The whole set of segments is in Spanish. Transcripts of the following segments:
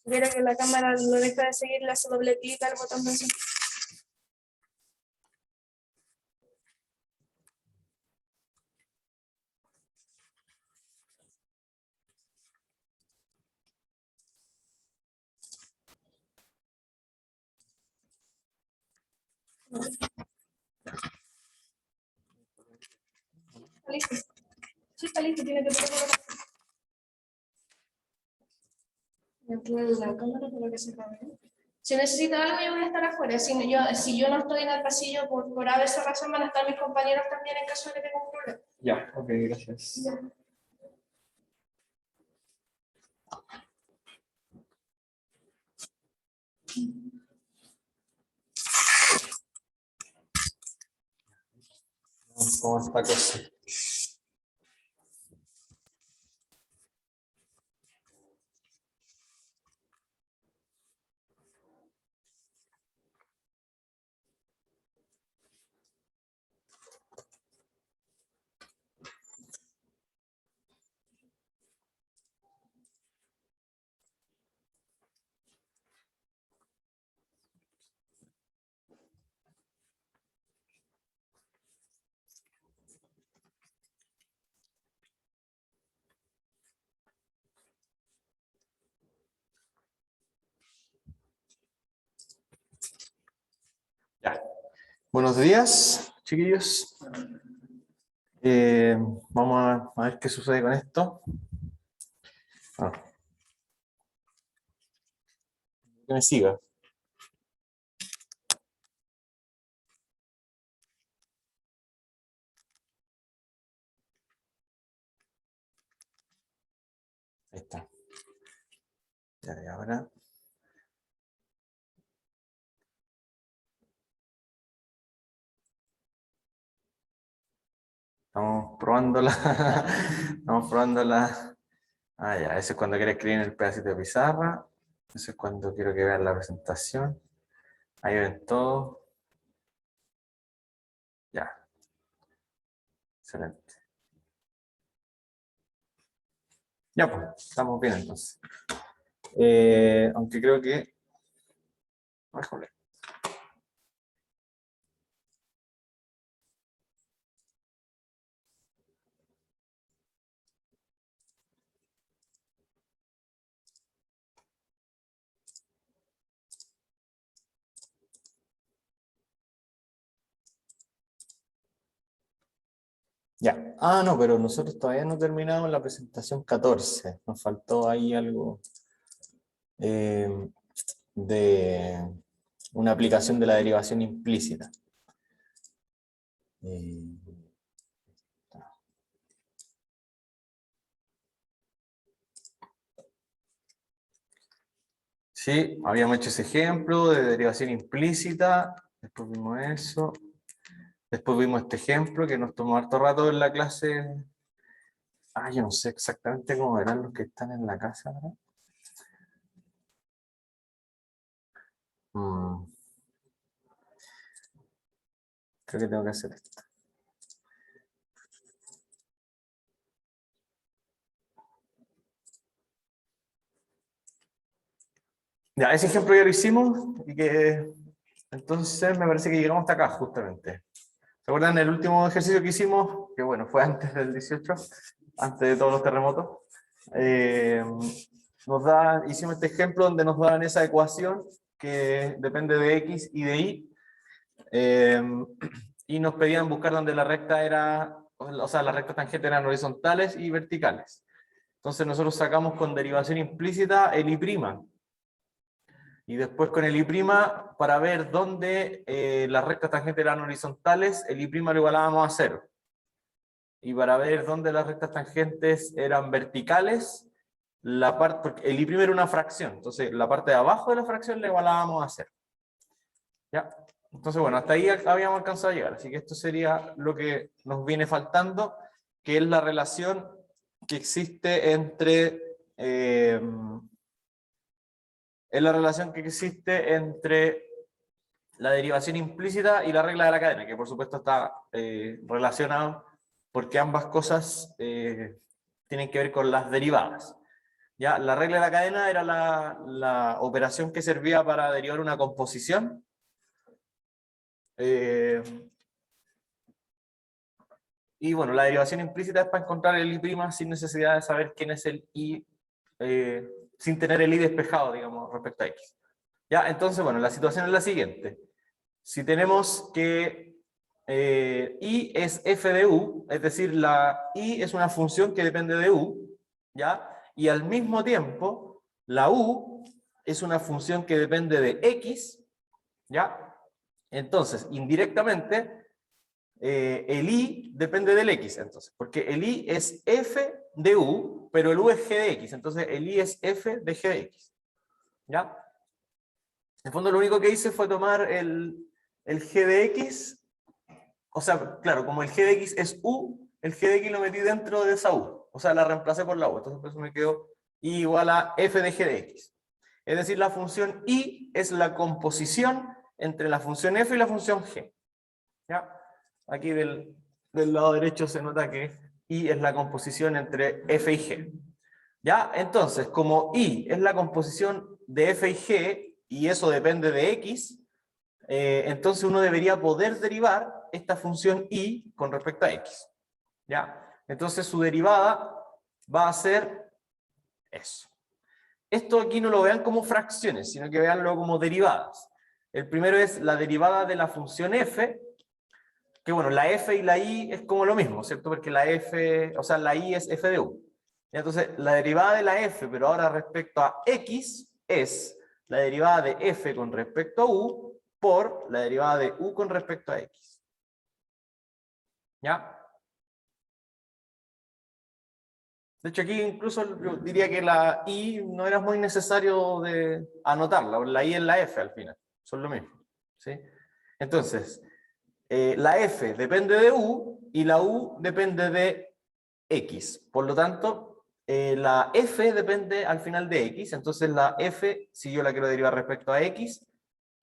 Viera que la cámara no deja de seguir, le hace doble clic al botón de zoom. ¿Está listo? Sí, está listo, tiene que ponerlo. Voy a poner la cámara para que se acabe. Si necesita algo, yo voy a estar afuera. Si yo no estoy en el pasillo, por a veces razón van a estar mis compañeros también en caso de que tenga un problema. Ya, ok, gracias. Ya. ¿Cómo está cosa? Ya. Buenos días, chiquillos. Vamos a ver qué sucede con esto. Que me siga. Ahí está. Ya, y ahora. Estamos probando la. Estamos probando la. Ah, ya, ese es cuando quiero escribir en el pedacito de pizarra. Eso es cuando quiero que vean la presentación. Ahí ven todo. Ya. Excelente. Ya, pues, estamos bien entonces. Aunque creo que. Mejor. Ya. Ah, no, pero nosotros todavía no terminamos la presentación 14. Nos faltó ahí algo de una aplicación de la derivación implícita. Sí, habíamos hecho ese ejemplo de derivación implícita. Después vimos eso. Después vimos este ejemplo que nos tomó harto rato en la clase. Ah, yo no sé exactamente cómo verán los que están en la casa, ¿verdad? Creo que tengo que hacer esto. Ya, ese ejemplo ya lo hicimos y que entonces me parece que llegamos hasta acá justamente. ¿Se acuerdan el último ejercicio que hicimos? Que bueno, fue antes del 18, antes de todos los terremotos. Hicimos este ejemplo donde nos daban esa ecuación que depende de X y de Y. Y nos pedían buscar donde la recta era, o sea, las rectas tangentes eran horizontales y verticales. Entonces nosotros sacamos con derivación implícita el I'. Y después con el I', para ver dónde las rectas tangentes eran horizontales, el I' lo igualábamos a 0. Y para ver dónde las rectas tangentes eran verticales, porque el I' era una fracción, entonces la parte de abajo de la fracción la igualábamos a 0. ¿Ya? Entonces, bueno, hasta ahí habíamos alcanzado a llegar. Así que esto sería lo que nos viene faltando, que es la relación que existe entre... es la relación que existe entre la derivación implícita y la regla de la cadena, que por supuesto está relacionado porque ambas cosas tienen que ver con las derivadas. Ya, la regla de la cadena era la operación que servía para derivar una composición. Y bueno, la derivación implícita es para encontrar el I' sin necesidad de saber quién es el I, sin tener el I despejado, digamos, respecto a X. Ya, entonces, bueno, la situación es la siguiente. Si tenemos que I es f de U, es decir, la I es una función que depende de U, ¿ya? Y al mismo tiempo, la U es una función que depende de X, ¿ya? Entonces, indirectamente, el I depende del X, entonces, porque el I es f de U, pero el U es g de X, entonces el I es f de g de X, ¿ya? En el fondo lo único que hice fue tomar el g de X, o sea, claro, como el g de X es U, el g de X lo metí dentro de esa U, o sea, la reemplacé por la U, entonces por eso me quedó I igual a f de g de X. Es decir, la función I es la composición entre la función f y la función g, ¿ya? Aquí del lado derecho se nota que I es la composición entre f y g. ¿Ya? Entonces, como I es la composición de f y g, y eso depende de x, entonces uno debería poder derivar esta función I con respecto a x. ¿Ya? Entonces su derivada va a ser eso. Esto aquí no lo vean como fracciones, sino que veanlo como derivadas. El primero es la derivada de la función f, que bueno, la f y la i es como lo mismo, ¿cierto? Porque la f, o sea, la i es f de u. Entonces, la derivada de la f, pero ahora respecto a x, es la derivada de f con respecto a u por la derivada de u con respecto a x. ¿Ya? De hecho, aquí incluso yo diría que la i no era muy necesario de anotarla, la i es la f al final, son lo mismo. ¿Sí? Entonces, la f depende de u y la u depende de x. Por lo tanto, la f depende al final de x. Entonces la f, si yo la quiero derivar respecto a x,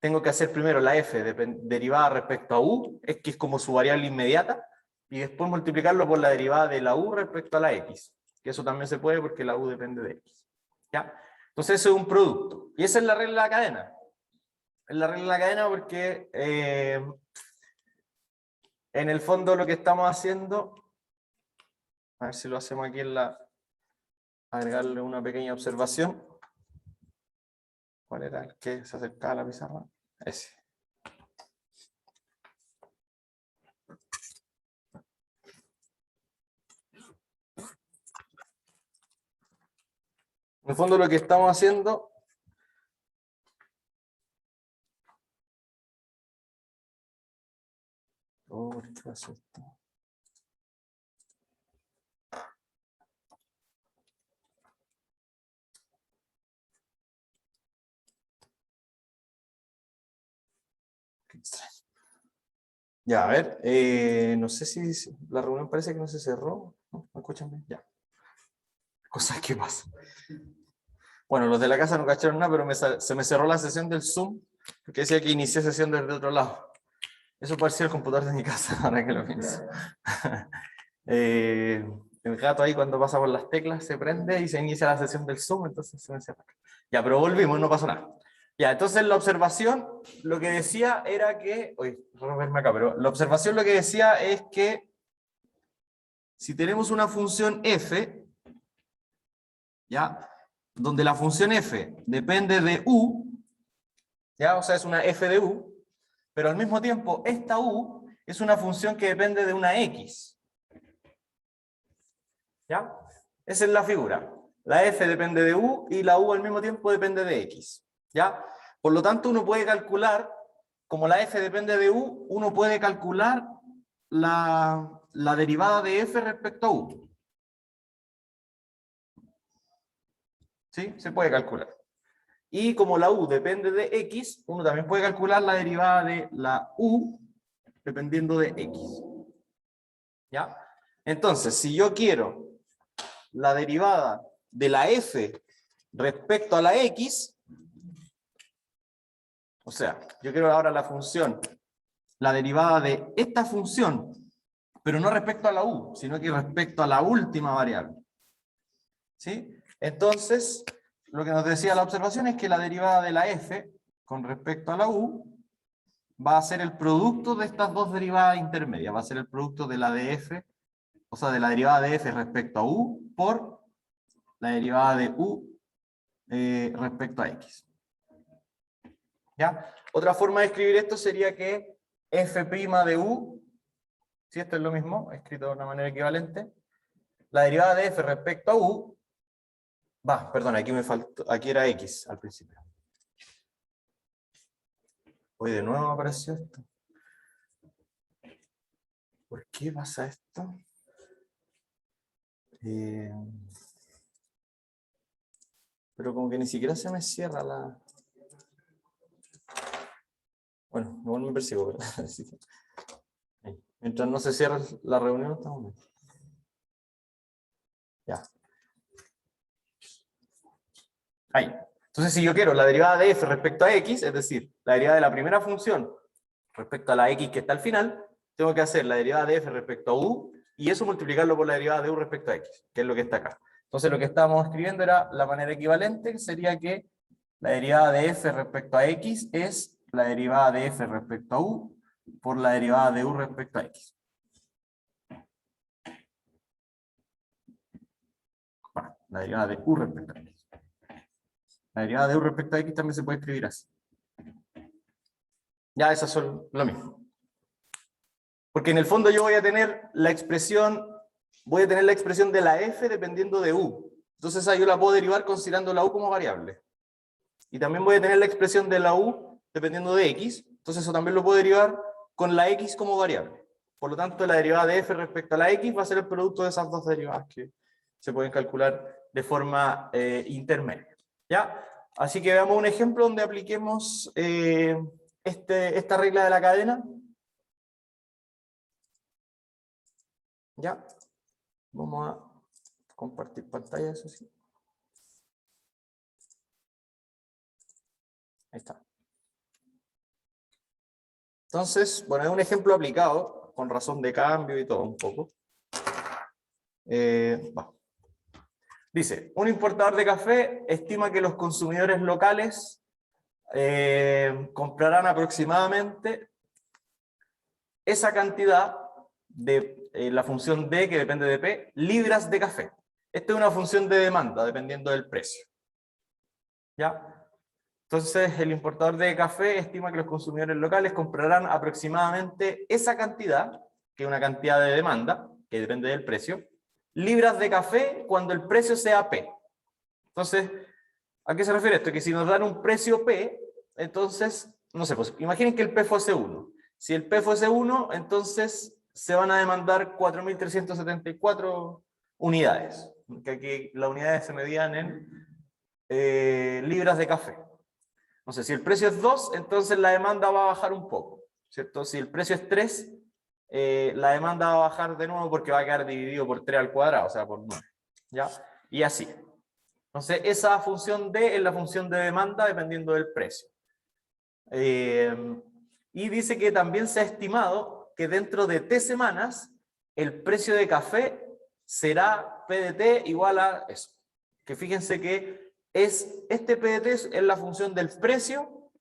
tengo que hacer primero la f derivada respecto a u, que es como su variable inmediata, y después multiplicarlo por la derivada de la u respecto a la x. Que eso también se puede porque la u depende de x. ¿Ya? Entonces eso es un producto. Y esa es la regla de la cadena. Es la regla de la cadena porque en el fondo lo que estamos haciendo, a ver si lo hacemos aquí en la, agregarle una pequeña observación. ¿Cuál era el que se acercaba a la pizarra? Ese. En el fondo lo que estamos haciendo ¿qué hace esto? Qué extraño. Ya, a ver, no sé si la reunión parece que no se cerró. ¿No? ¿Me escuchan bien? Ya. Cosas que pasan. Bueno, los de la casa no cacharon nada, pero se me cerró la sesión del Zoom, porque decía que inicié sesión desde otro lado. Eso puede ser el computador de mi casa, ahora que lo pienso. El gato ahí cuando pasa por las teclas se prende y se inicia la sesión del Zoom, entonces se me cierra. Ya, pero volvimos, no pasó nada. Ya, entonces la observación lo que decía era que, uy, no verme acá, pero la observación lo que decía es que si tenemos una función f, ya, donde la función f depende de u, ya, o sea, es una f de u, pero al mismo tiempo esta u es una función que depende de una x. ¿Ya? Esa es la figura. La f depende de u y la u al mismo tiempo depende de x. ¿Ya? Por lo tanto, uno puede calcular, como la f depende de u, uno puede calcular la derivada de f respecto a u. ¿Sí? Se puede calcular. Y como la u depende de x, uno también puede calcular la derivada de la u dependiendo de x. ¿Ya? Entonces, si yo quiero la derivada de la f respecto a la x, o sea, yo quiero ahora la función, la derivada de esta función, pero no respecto a la u, sino que respecto a la última variable. ¿Sí? Entonces, lo que nos decía la observación es que la derivada de la f con respecto a la u va a ser el producto de estas dos derivadas intermedias, va a ser el producto de la de f, o sea, de la derivada de f respecto a u por la derivada de u respecto a x. ¿Ya? Otra forma de escribir esto sería que f' de u, si esto es lo mismo, escrito de una manera equivalente, la derivada de f respecto a u, perdón, aquí me faltó, aquí era x al principio. Hoy de nuevo apareció esto. ¿Por qué pasa esto? Pero como que ni siquiera se me cierra la... Bueno, igual me persigo. Mientras no se cierre la reunión, estamos bien. Ya. Ahí. Entonces, si yo quiero la derivada de f respecto a x, es decir, la derivada de la primera función respecto a la x que está al final, tengo que hacer la derivada de f respecto a u, y eso multiplicarlo por la derivada de u respecto a x, que es lo que está acá. Entonces, lo que estábamos escribiendo era la manera equivalente, que sería que la derivada de f respecto a x es la derivada de f respecto a u por la derivada de u respecto a x. Bueno, la derivada de u respecto a x. La derivada de u respecto a x también se puede escribir así. Ya esas son lo mismo. Porque en el fondo yo voy a tener la expresión de la f dependiendo de u. Entonces esa yo la puedo derivar considerando la u como variable. Y también voy a tener la expresión de la u dependiendo de x. Entonces eso también lo puedo derivar con la x como variable. Por lo tanto, la derivada de f respecto a la x va a ser el producto de esas dos derivadas que se pueden calcular de forma intermedia. ¿Ya? Así que veamos un ejemplo donde apliquemos esta regla de la cadena. ¿Ya? Vamos a compartir pantalla, eso sí. Ahí está. Entonces, bueno, es un ejemplo aplicado, con razón de cambio y todo un poco. Dice, un importador de café estima que los consumidores locales comprarán aproximadamente esa cantidad de la función D, que depende de P, libras de café. Esta es una función de demanda, dependiendo del precio. ¿Ya? Entonces, el importador de café estima que los consumidores locales comprarán aproximadamente esa cantidad, que es una cantidad de demanda, que depende del precio, libras de café cuando el precio sea P. Entonces, ¿a qué se refiere esto? Que si nos dan un precio P, entonces, no sé, pues imaginen que el P fuese 1. Si el P fuese 1, entonces se van a demandar 4.374 unidades, que aquí las unidades se medían en libras de café. No sé, si el precio es 2, entonces la demanda va a bajar un poco, ¿cierto? Si el precio es 3, la demanda va a bajar de nuevo porque va a quedar dividido por 3 al cuadrado, o sea, por 9. ¿Ya? Y así. Entonces, esa función D es la función de demanda dependiendo del precio. Y dice que también se ha estimado que dentro de T semanas el precio de café será P de T igual a eso. Que fíjense que este P de T es la función del precio,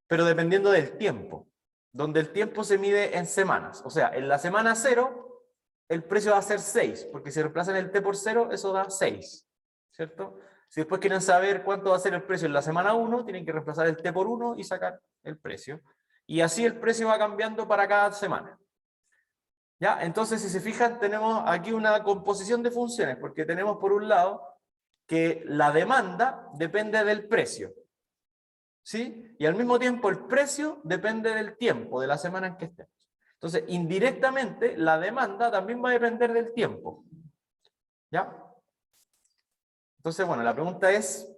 pero dependiendo del tiempo, donde el tiempo se mide en semanas. O sea, en la semana 0, el precio va a ser 6, porque si reemplazan el T por 0, eso da 6, ¿cierto? Si después quieren saber cuánto va a ser el precio en la semana 1, tienen que reemplazar el T por 1 y sacar el precio. Y así el precio va cambiando para cada semana. ¿Ya? Entonces, si se fijan, tenemos aquí una composición de funciones, porque tenemos por un lado que la demanda depende del precio, ¿sí? Y al mismo tiempo el precio depende del tiempo, de la semana en que estemos. Entonces, indirectamente, la demanda también va a depender del tiempo. ¿Ya? Entonces, bueno, la pregunta es,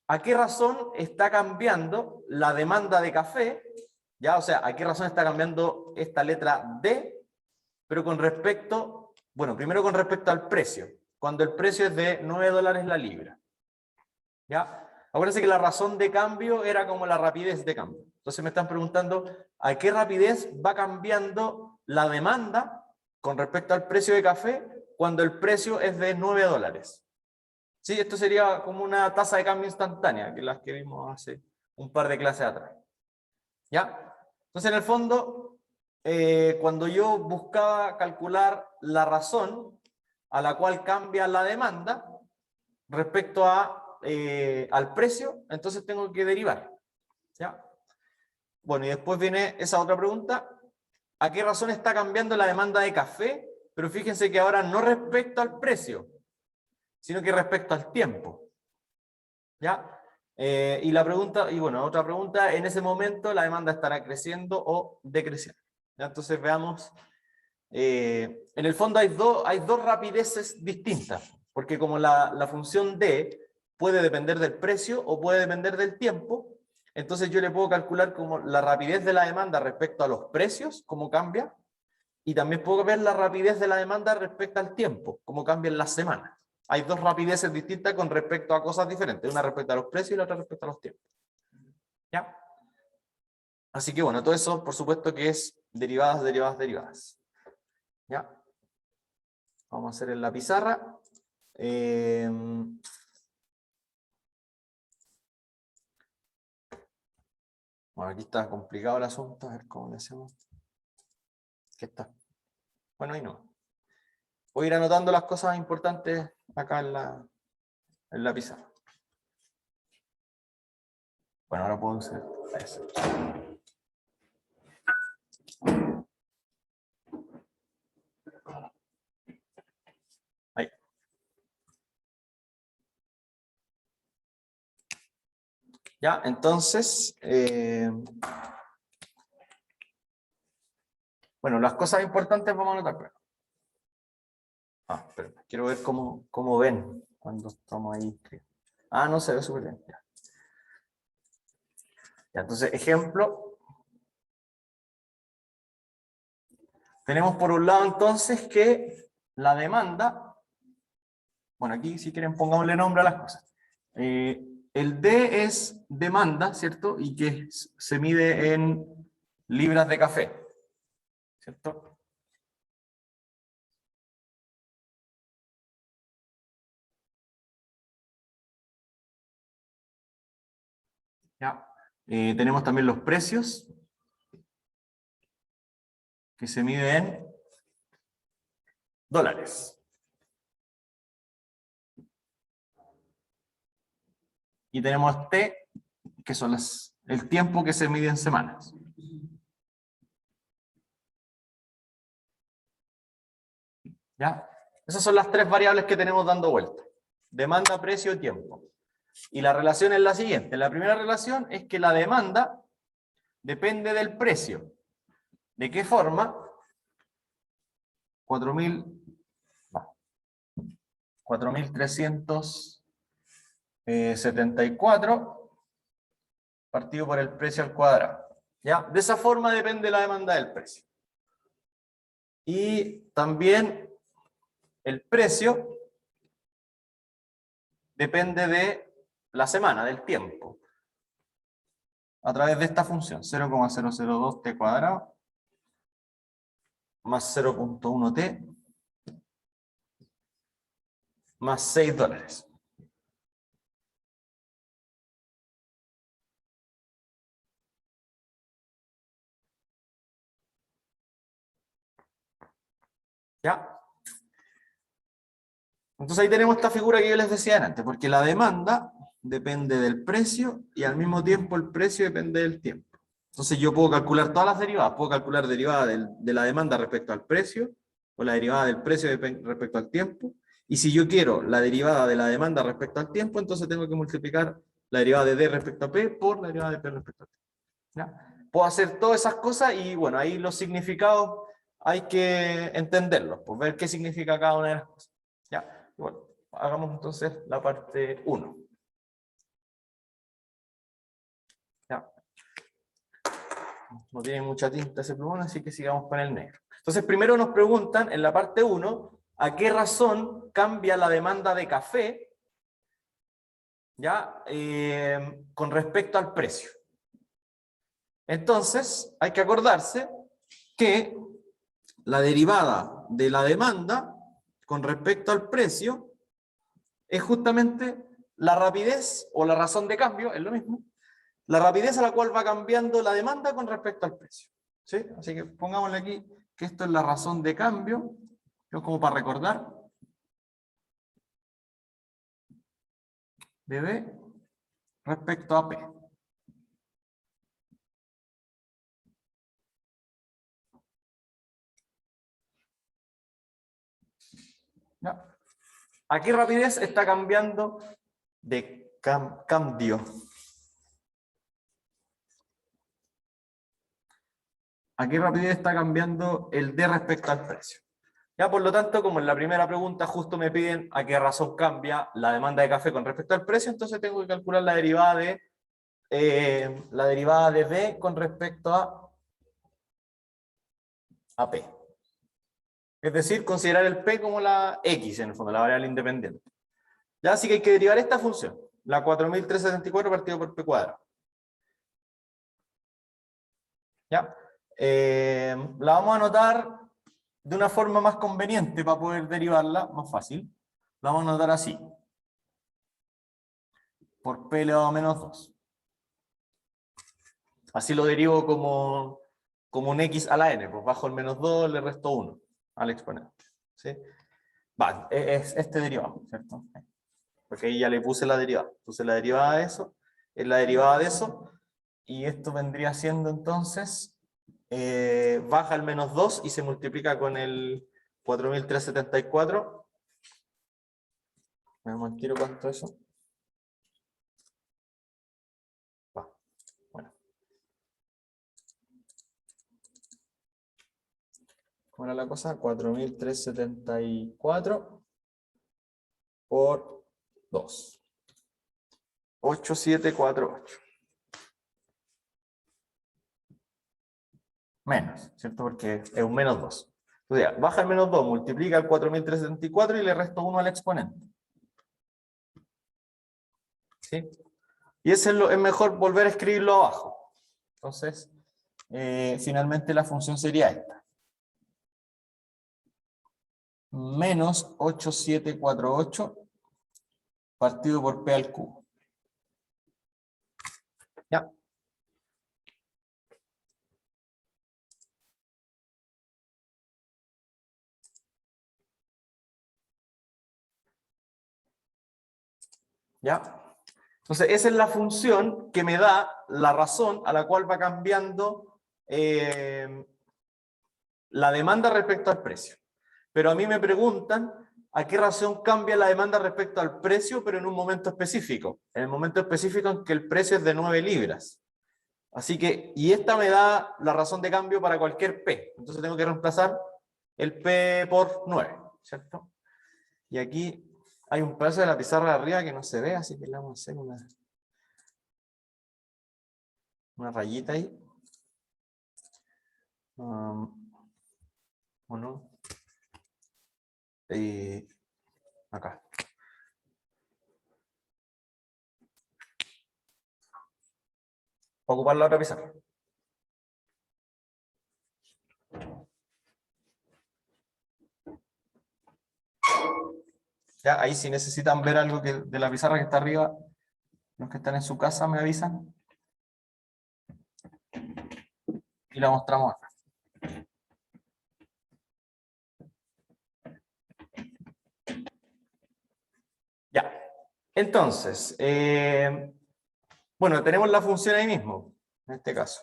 ¿a qué razón está cambiando la demanda de café? ¿Ya? O sea, ¿a qué razón está cambiando esta letra D? Pero con respecto, bueno, primero con respecto al precio, cuando el precio es de $9 la libra. ¿Ya? Acuérdense que la razón de cambio era como la rapidez de cambio. Entonces me están preguntando, ¿a qué rapidez va cambiando la demanda con respecto al precio de café cuando el precio es de $9? Sí, esto sería como una tasa de cambio instantánea, que las que vimos hace un par de clases atrás. ¿Ya? Entonces, en el fondo, cuando yo buscaba calcular la razón a la cual cambia la demanda respecto al precio, entonces tengo que derivar. ¿Ya? Bueno, y después viene esa otra pregunta. ¿A qué razón está cambiando la demanda de café? Pero fíjense que ahora no respecto al precio, sino que respecto al tiempo. ¿Ya? Y la pregunta, y bueno, otra pregunta, en ese momento la demanda estará creciendo o decreciendo. ¿Ya? Entonces veamos, en el fondo hay dos rapideces distintas, porque como la función D puede depender del precio o puede depender del tiempo, entonces yo le puedo calcular como la rapidez de la demanda respecto a los precios, cómo cambia, y también puedo ver la rapidez de la demanda respecto al tiempo, cómo cambian las semanas. Hay dos rapideces distintas con respecto a cosas diferentes, una respecto a los precios y la otra respecto a los tiempos. ¿Ya? Así que bueno, todo eso por supuesto que es derivadas, derivadas, derivadas. ¿Ya? Vamos a hacer en la pizarra. Bueno, aquí está complicado el asunto, a ver cómo le hacemos. ¿Qué está? Bueno, ahí no. Voy a ir anotando las cosas importantes acá en la pizarra. Bueno, ahora puedo hacer eso. Ahí. Ya, entonces, bueno, las cosas importantes vamos a anotar. Pero quiero ver cómo ven cuando estamos ahí. No se ve súper bien. Ya, entonces, ejemplo. Tenemos por un lado entonces que la demanda, bueno, aquí si quieren pongámosle nombre a las cosas. El D es demanda, ¿cierto? Y que se mide en libras de café, ¿cierto? Ya. Tenemos también los precios, que se miden en dólares. Y tenemos T, que son el tiempo que se mide en semanas. ¿Ya? Esas son las tres variables que tenemos dando vuelta. Demanda, precio y tiempo. Y la relación es la siguiente. La primera relación es que la demanda depende del precio. ¿De qué forma? 4.374 partido por el precio al cuadrado. ¿Ya? De esa forma depende la demanda del precio. Y también el precio depende de la semana, del tiempo. A través de esta función, 0,002 t cuadrado más 0,1 t más 6 dólares. ¿Ya? Entonces ahí tenemos esta figura que yo les decía antes, porque la demanda depende del precio y al mismo tiempo el precio depende del tiempo. Entonces yo puedo calcular todas las derivadas, puedo calcular derivada de la demanda respecto al precio, o la derivada del precio respecto al tiempo, y si yo quiero la derivada de la demanda respecto al tiempo, entonces tengo que multiplicar la derivada de D respecto a P por la derivada de P respecto a T. ¿Ya? Puedo hacer todas esas cosas y bueno, ahí los significados hay que entenderlos, pues ver qué significa cada una de las cosas. ¿Ya? Bueno, hagamos entonces la parte 1. ¿Ya? No tiene mucha tinta ese plumón, así que sigamos con el negro. Entonces primero nos preguntan en la parte 1, ¿a qué razón cambia la demanda de café, ¿ya? Con respecto al precio? Entonces hay que acordarse que la derivada de la demanda con respecto al precio es justamente la rapidez o la razón de cambio, es lo mismo, la rapidez a la cual va cambiando la demanda con respecto al precio. ¿Sí? Así que pongámosle aquí que esto es la razón de cambio, como para recordar, de B respecto a P. ¿Ya? ¿A qué rapidez está cambiando de cambio? ¿A qué rapidez está cambiando el D respecto al precio? Ya, por lo tanto, como en la primera pregunta justo me piden a qué razón cambia la demanda de café con respecto al precio, entonces tengo que calcular la derivada de D con respecto a P. Es decir, considerar el P como la X, en el fondo, la variable independiente. Ya, así que hay que derivar esta función, la 4374 partido por P cuadrado. ¿Ya? La vamos a anotar de una forma más conveniente para poder derivarla, más fácil. La vamos a anotar así. Por P elevado a menos 2. Así lo derivo como un X a la N. Pues bajo el menos 2 le resto 1 al exponente. ¿Sí? Va, es este derivado, ¿cierto? Porque ahí ya le puse la derivada. Puse la derivada de eso, es la derivada de eso, y esto vendría siendo entonces, baja el menos 2 y se multiplica con el 4374. Me tiro cuánto es eso. Va, bueno. ¿Cómo era la cosa? 4374 por 2. 8748. Menos, ¿cierto? Porque es un menos 2. Entonces, baja el menos 2, multiplica el 4374 y le resto 1 al exponente. ¿Sí? Y ese es mejor volver a escribirlo abajo. Entonces, finalmente la función sería esta. Menos 8748 partido por P al cubo. ¿Ya? ¿Ya? Entonces, esa es la función que me da la razón a la cual va cambiando la demanda respecto al precio. Pero a mí me preguntan a qué razón cambia la demanda respecto al precio, pero en un momento específico. En el momento específico en que el precio es de 9 libras. Así que, y esta me da la razón de cambio para cualquier P. Entonces tengo que reemplazar el P por 9, ¿cierto? Y aquí hay un pedazo de la pizarra de arriba que no se ve, así que le vamos a hacer una rayita ahí. ¿O no? Acá. Ocupar la otra pizarra. Ya, ahí si necesitan ver algo de la pizarra que está arriba, los que están en su casa me avisan. Y la mostramos acá. Ya. Entonces, bueno, tenemos la función ahí mismo, en este caso.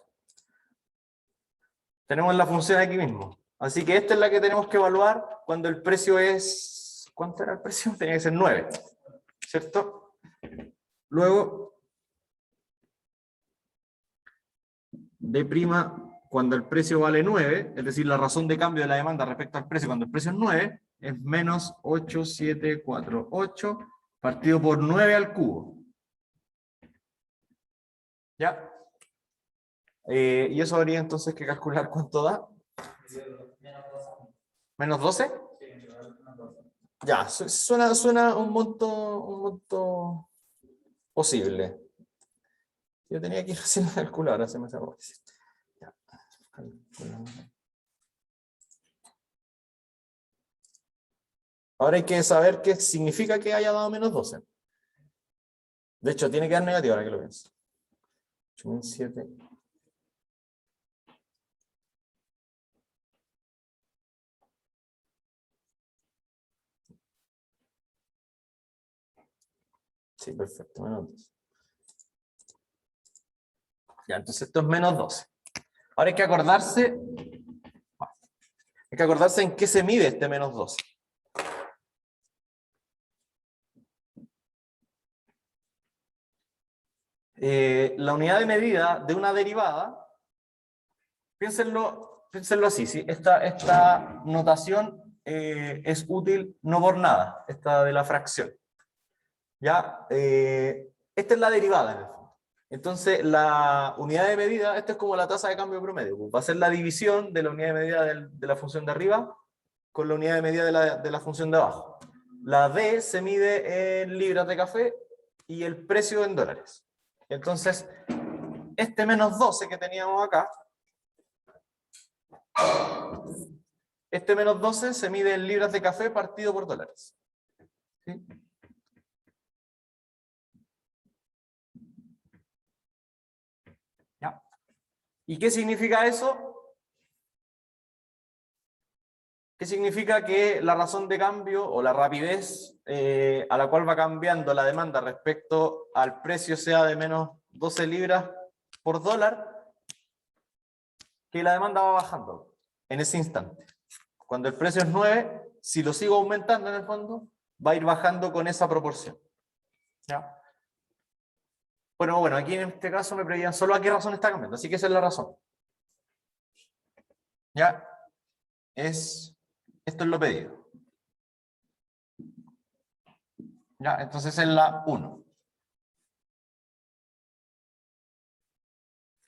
Tenemos la función aquí mismo. Así que esta es la que tenemos que evaluar cuando el precio es... ¿Cuánto era el precio? Tenía que ser 9, ¿cierto? Luego, D', cuando el precio vale 9, es decir, la razón de cambio de la demanda respecto al precio cuando el precio es 9, es menos 8748 partido por 9 al cubo. ¿Ya? Y eso habría entonces que calcular cuánto da. ¿Menos 12? Ya, suena un monto posible. Yo tenía que ir haciendo la calculadora, se me cerró. Ya, calculadora. Ahora hay que saber qué significa que haya dado menos 12. De hecho, tiene que dar negativo ahora que lo pienso. 8007. Sí, perfecto, menos 12. Ya, entonces esto es menos 12. Ahora hay que acordarse en qué se mide este menos 12. La unidad de medida de una derivada, piénsenlo así, ¿sí? Esta notación es útil no por nada, esta de la fracción. ¿Ya? Esta es la derivada, en el fondo. Entonces, la unidad de medida, esta es como la tasa de cambio promedio, pues va a ser la división de la unidad de medida de la función de arriba con la unidad de medida de la función de abajo. La D se mide en libras de café y el precio en dólares. Entonces, este menos 12 que teníamos acá, este menos 12 se mide en libras de café partido por dólares. ¿Sí? ¿Ya? ¿Y qué significa eso? ¿Qué significa? Que la razón de cambio o la rapidez a la cual va cambiando la demanda respecto al precio sea de menos 12 libras por dólar, que la demanda va bajando en ese instante. Cuando el precio es 9, si lo sigo aumentando en el fondo, va a ir bajando con esa proporción. ¿Ya? Bueno, aquí en este caso me preguntan solo a qué razón está cambiando, así que esa es la razón. ¿Ya? Esto es lo pedido. ¿Ya? Entonces es la 1.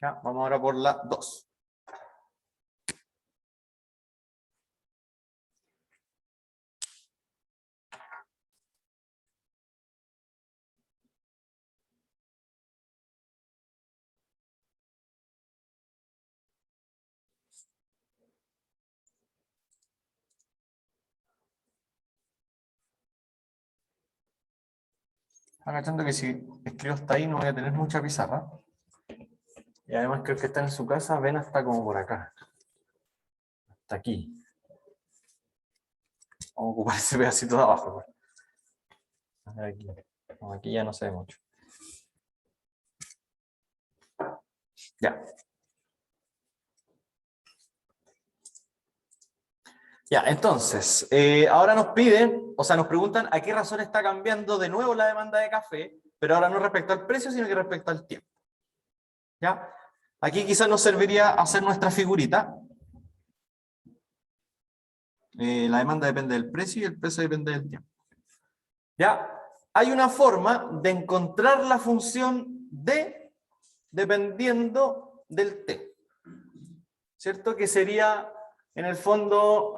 ¿Ya? Vamos ahora por la 2. Agachando que si escribo hasta ahí no voy a tener mucha pizarra. Y además creo que está en su casa, ven hasta como por acá. Hasta aquí. Vamos a ocupar ese pedacito de abajo. Pues. A ver aquí. No, aquí ya no se ve mucho. Ya. Ya, entonces, ahora nos piden, o sea, nos preguntan a qué razón está cambiando de nuevo la demanda de café, pero ahora no respecto al precio, sino que respecto al tiempo. ¿Ya? Aquí quizás nos serviría hacer nuestra figurita. La demanda depende del precio y el precio depende del tiempo. ¿Ya? Hay una forma de encontrar la función D dependiendo del T. ¿Cierto? Que sería, en el fondo,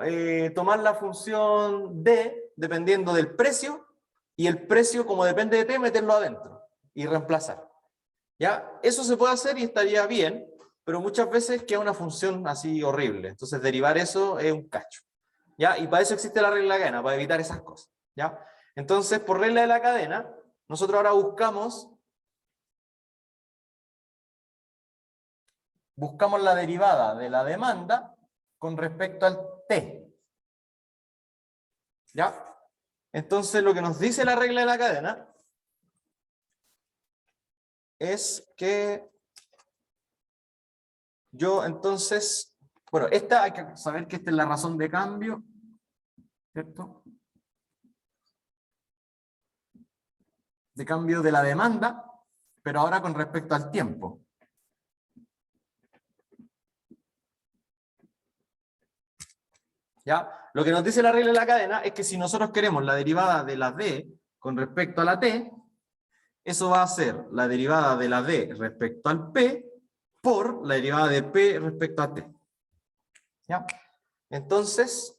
tomar la función D dependiendo del precio y el precio, como depende de T, meterlo adentro y reemplazar. ¿Ya? Eso se puede hacer y estaría bien, pero muchas veces queda una función así horrible. Entonces, derivar eso es un cacho. ¿Ya? Y para eso existe la regla de la cadena, para evitar esas cosas. ¿Ya? Entonces, por regla de la cadena, nosotros ahora buscamos la derivada de la demanda con respecto al T. ¿Ya? Entonces, lo que nos dice la regla de la cadena es que yo, entonces, bueno, esta hay que saber que esta es la razón de cambio, ¿cierto? De cambio de la demanda, pero ahora con respecto al tiempo. ¿Ya? Lo que nos dice la regla de la cadena es que si nosotros queremos la derivada de la D con respecto a la T, eso va a ser la derivada de la D respecto al P por la derivada de P respecto a T. ¿Ya? Entonces,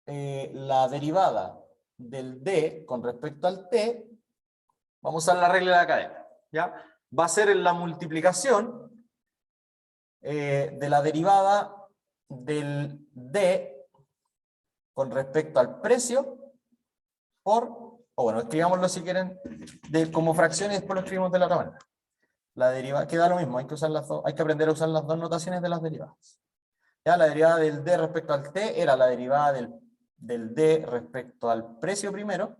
la derivada del D con respecto al T, vamos a usar la regla de la cadena. ¿Ya? Va a ser en la multiplicación de la derivada del D con respecto al precio por, o bueno, escribámoslo si quieren, como fracción y después lo escribimos de la otra manera. La derivada, queda lo mismo, hay que usar hay que aprender a usar las dos notaciones de las derivadas. Ya, la derivada del D respecto al T era la derivada del D respecto al precio primero,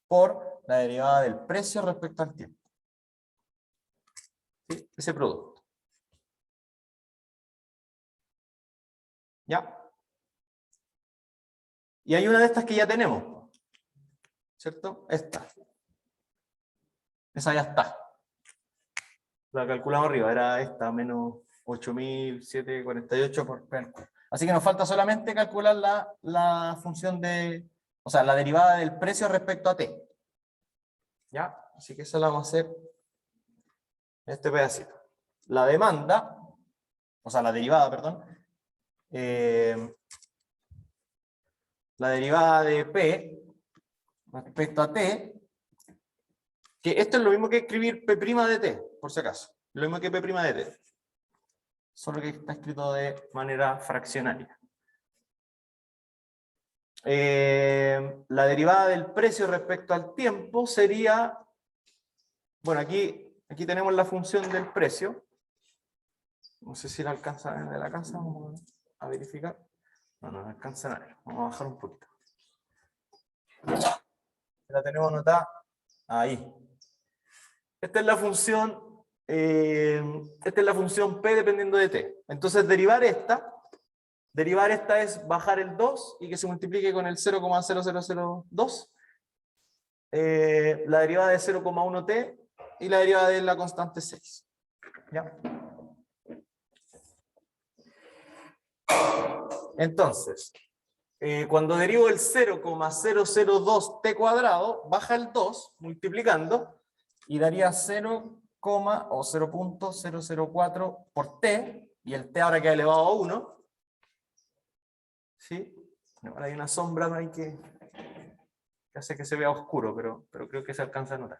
por la derivada del precio respecto al tiempo. ¿Sí? Ese producto. ¿Ya? Y hay una de estas que ya tenemos, ¿cierto? Esta. Esa ya está. La calculamos arriba, era esta, menos 8.748 por P. Así que nos falta solamente calcular la función de, o sea, la derivada del precio respecto a T. ¿Ya? Así que eso lo vamos a hacer en este pedacito. La demanda, o sea, la derivada, perdón, la derivada de P respecto a T, que esto es lo mismo que escribir P' de T, por si acaso. Lo mismo que P' de T. Solo que está escrito de manera fraccionaria. La derivada del precio respecto al tiempo sería, bueno, aquí tenemos la función del precio. No sé si la alcanza desde la casa, vamos a verificar. No alcanza a ver. Vamos a bajar un poquito. La tenemos anotada ahí. Esta es la función P dependiendo de T. Entonces derivar esta es bajar el 2 y que se multiplique con el 0,0002. La derivada de 0,1T y la derivada de la constante 6. ¿Ya? Entonces, cuando derivo el 0,002T cuadrado, baja el 2 multiplicando y daría 0,004 por T, y el T ahora queda elevado a 1. ¿Sí? Ahora hay una sombra ahí que hace que se vea oscuro, pero creo que se alcanza a notar.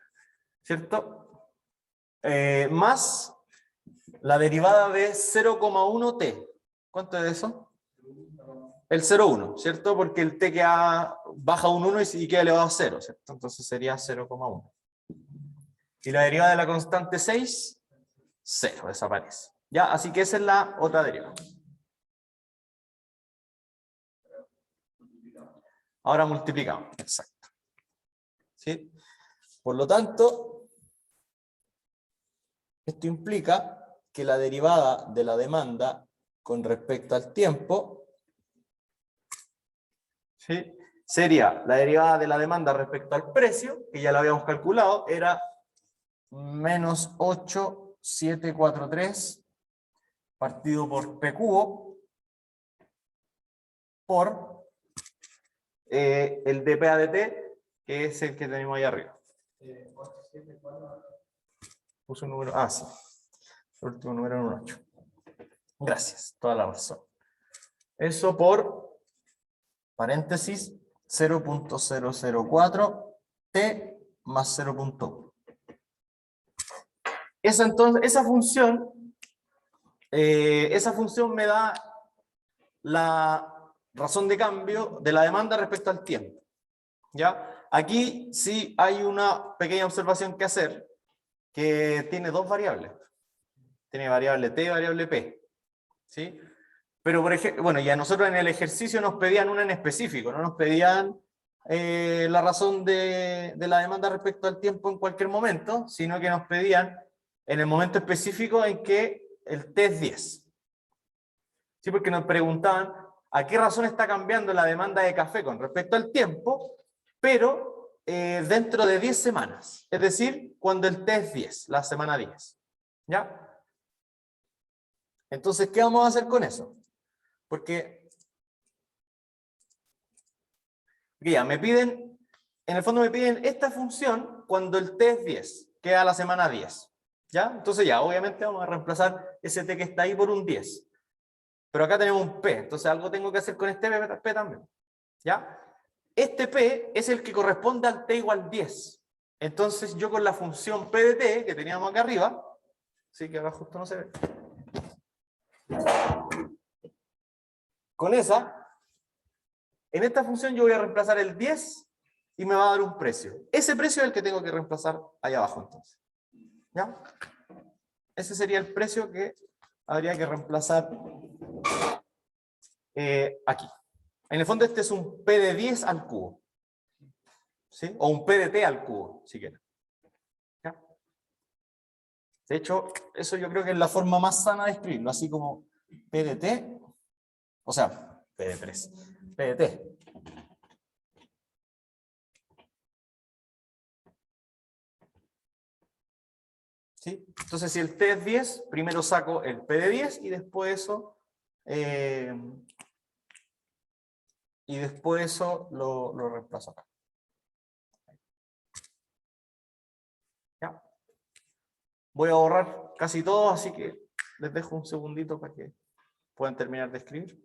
¿Cierto? Más la derivada de 0,1T. ¿Cuánto es eso? El 0,1, ¿cierto? Porque el T baja un 1 y queda elevado a 0, ¿cierto? Entonces sería 0,1. Y la derivada de la constante 6, 0, desaparece. ¿Ya? Así que esa es la otra derivada. Ahora multiplicamos, exacto. ¿Sí? Por lo tanto, esto implica que la derivada de la demanda con respecto al tiempo, ¿sí?, sería la derivada de la demanda respecto al precio, que ya la habíamos calculado, era menos 8,743 partido por P cubo por el dP a dt, que es el que tenemos ahí arriba. Puse un número, sí. El último número era un 8. Gracias, toda la razón. Eso por paréntesis 0.004 t más 0.1. Esa función me da la razón de cambio de la demanda respecto al tiempo. ¿Ya? Aquí sí hay una pequeña observación que hacer, que tiene dos variables. Tiene variable t y variable p. ¿Sí? Pero, por ejemplo, bueno, y a nosotros en el ejercicio nos pedían una en específico, no nos pedían la razón de la demanda respecto al tiempo en cualquier momento, sino que nos pedían en el momento específico en que el t es 10. ¿Sí? Porque nos preguntaban a qué razón está cambiando la demanda de café con respecto al tiempo, pero dentro de 10 semanas. Es decir, cuando el t es 10, la semana 10. ¿Ya? Entonces, ¿qué vamos a hacer con eso? Porque ya me piden, en el fondo me piden esta función cuando el t es 10, queda la semana 10. ¿Ya? Entonces ya, obviamente vamos a reemplazar ese t que está ahí por un 10. Pero acá tenemos un p, entonces algo tengo que hacer con este p también. ¿Ya? Este p es el que corresponde al t igual 10. Entonces yo con la función p de t, que teníamos acá arriba, sí que acá justo no se ve, con esa En esta función yo voy a reemplazar el 10 y me va a dar un precio. Ese precio es el que tengo que reemplazar ahí abajo entonces. ¿Ya? Ese sería el precio que habría que reemplazar aquí. En el fondo este es un P de 10 al cubo. ¿Sí? O un P de T al cubo, si quieren. ¿Ya? De hecho, eso yo creo que es la forma más sana de escribirlo, así como P de T, o sea, P de 3, P de T. ¿Sí? Entonces, si el T es 10, primero saco el P de 10 y después eso, lo reemplazo acá. ¿Ya? Voy a borrar casi todo, así que les dejo un segundito para que puedan terminar de escribir.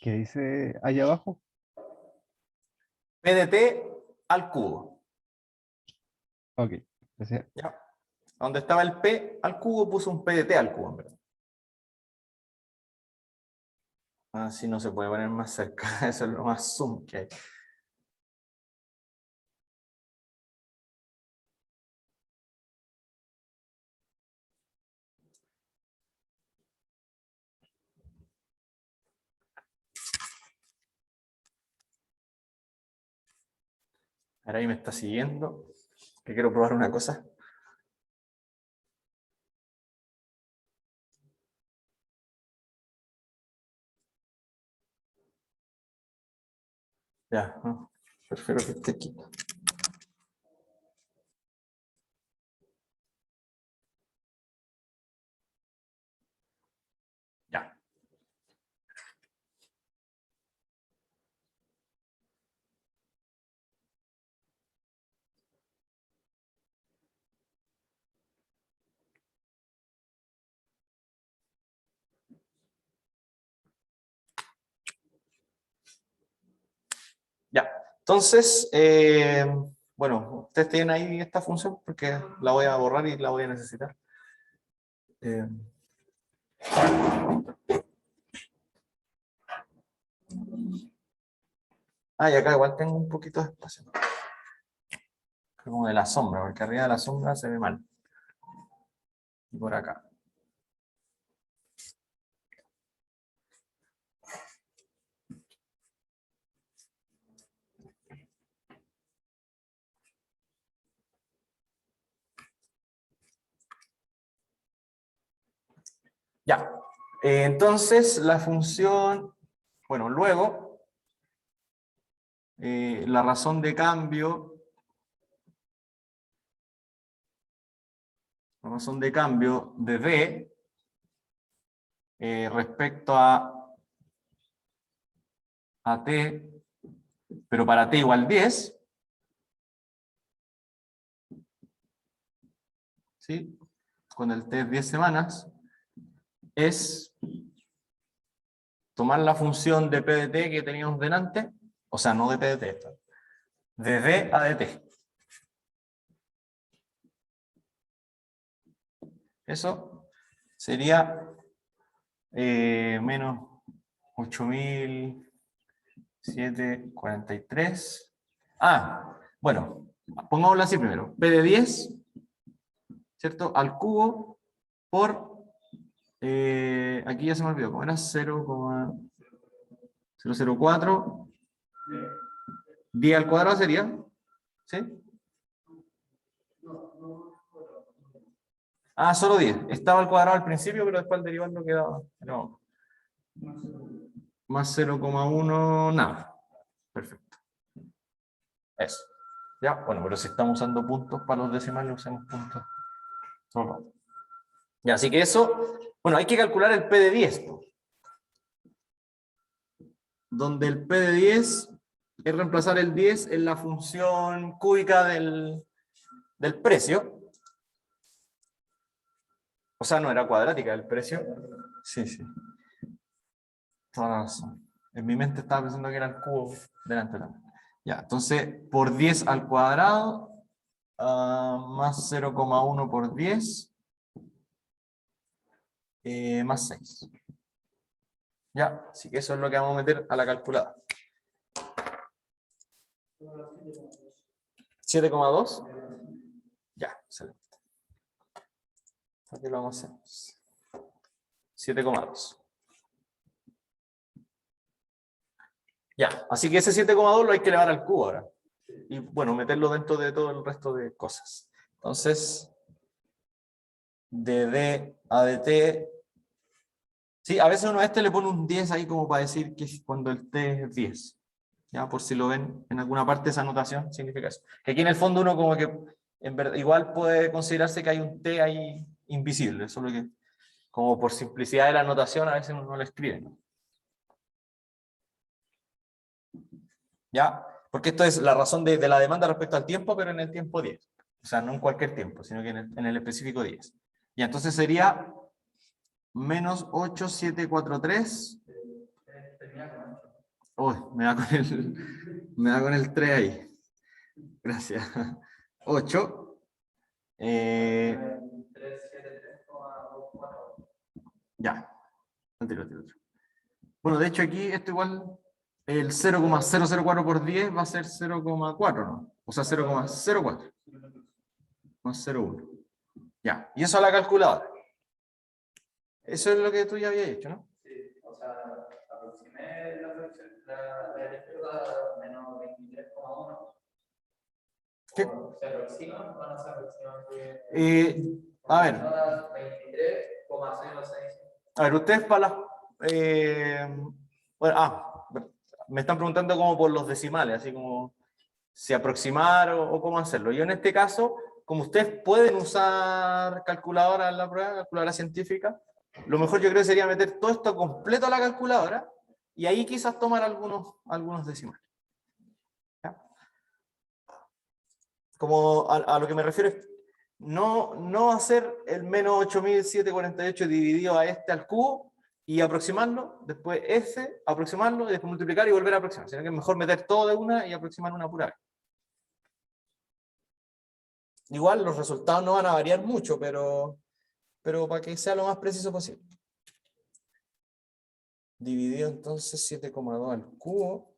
¿Qué dice allá abajo? P de T al cubo. Ok, gracias. ¿Ya? Donde estaba el P al cubo puse un P de T al cubo, en verdad. Así no se puede poner más cerca, eso es lo más zoom que hay. Ahora ahí me está siguiendo, que quiero probar una cosa. Ya, ¿no? Prefiero que esté aquí. Ya. Ya. Entonces, bueno, ustedes tienen ahí esta función porque la voy a borrar y la voy a necesitar. Y acá igual tengo un poquito de espacio, ¿no? Como de la sombra, porque arriba de la sombra se ve mal. Y por acá. Ya. Entonces, la función, bueno, luego, la razón de cambio, de D respecto a T, pero para T igual 10, ¿sí? Con el T es 10 semanas, es tomar la función de P de T que teníamos delante, o sea, no de P de T, de D a de T. Eso sería menos 8.743. Bueno, pongámoslo así primero. P de 10, ¿cierto? Al cubo por, aquí ya se me olvidó, como era 0,004, 10 al cuadrado sería, ¿sí? Solo 10. Estaba al cuadrado al principio, pero después al derivarlo quedaba. No. Más 0,1, nada. Perfecto. Eso. Ya, bueno, pero si estamos usando puntos para los decimales, usamos puntos. No. Ya, así que eso, bueno, hay que calcular el P de 10. Donde el P de 10 es reemplazar el 10 en la función cúbica del precio. O sea, no era cuadrática el precio. Sí, sí. Toda la razón. En mi mente estaba pensando que era el cubo delante también. Ya, entonces, por 10 al cuadrado, más 0,1 por 10, más 6. Ya, así que eso es lo que vamos a meter a la calculadora. 7,2. Ya, excelente. Aquí lo vamos a hacer. 7,2. Ya, así que ese 7,2 lo hay que elevar al cubo ahora. Y bueno, meterlo dentro de todo el resto de cosas. Entonces, de D a dt. Sí, a veces uno a este le pone un 10 ahí como para decir que es cuando el t es 10. Ya, por si lo ven en alguna parte esa anotación, significa eso. Que aquí en el fondo uno como que, en verdad, igual puede considerarse que hay un t ahí invisible, solo que como por simplicidad de la anotación a veces uno no lo escribe, ¿no? ¿Ya? Porque esto es la razón de la demanda respecto al tiempo, pero en el tiempo 10. O sea, no en cualquier tiempo, sino que en el específico 10. Y entonces sería menos 8743. Uy, me da con el 3 ahí. Gracias. 8. Ya. Tiro. Bueno, de hecho aquí esto igual, el 0,004 por 10 va a ser 0,4, ¿no? O sea, 0,04 más 0,1. Ya, y eso a la calculadora. Eso es lo que tú ya habías hecho, ¿no? Sí, o sea, aproximé la electroda menos 23,1. ¿Qué? ¿Se aproximan? ¿Van a ser aproximadamente? A ver. 23,06. A ver, ustedes para las... bueno, me están preguntando como por los decimales, así como si aproximar o cómo hacerlo. Yo en este caso, como ustedes pueden usar calculadora en la prueba, calculadora científica, lo mejor yo creo que sería meter todo esto completo a la calculadora y ahí quizás tomar algunos decimales. ¿Ya? Como a lo que me refiero es no hacer el menos 8748 dividido a este al cubo y aproximarlo, después ese, aproximarlo y después multiplicar y volver a aproximar, sino que es mejor meter todo de una y aproximar una pura vez. Igual los resultados no van a variar mucho, pero para que sea lo más preciso posible. Dividido entonces 7,2 al cubo.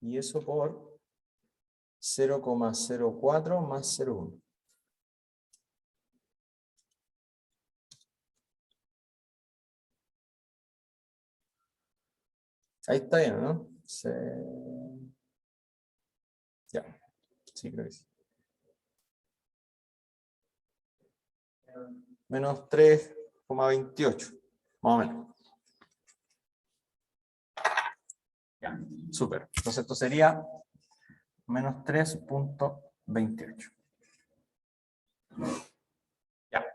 Y eso por 0,04 más 0,1. Ahí está bien, ¿no? Ya, sí, creo que sí. Menos 3,28, más o menos. Ya, súper. Entonces esto sería menos 3,28. Ya.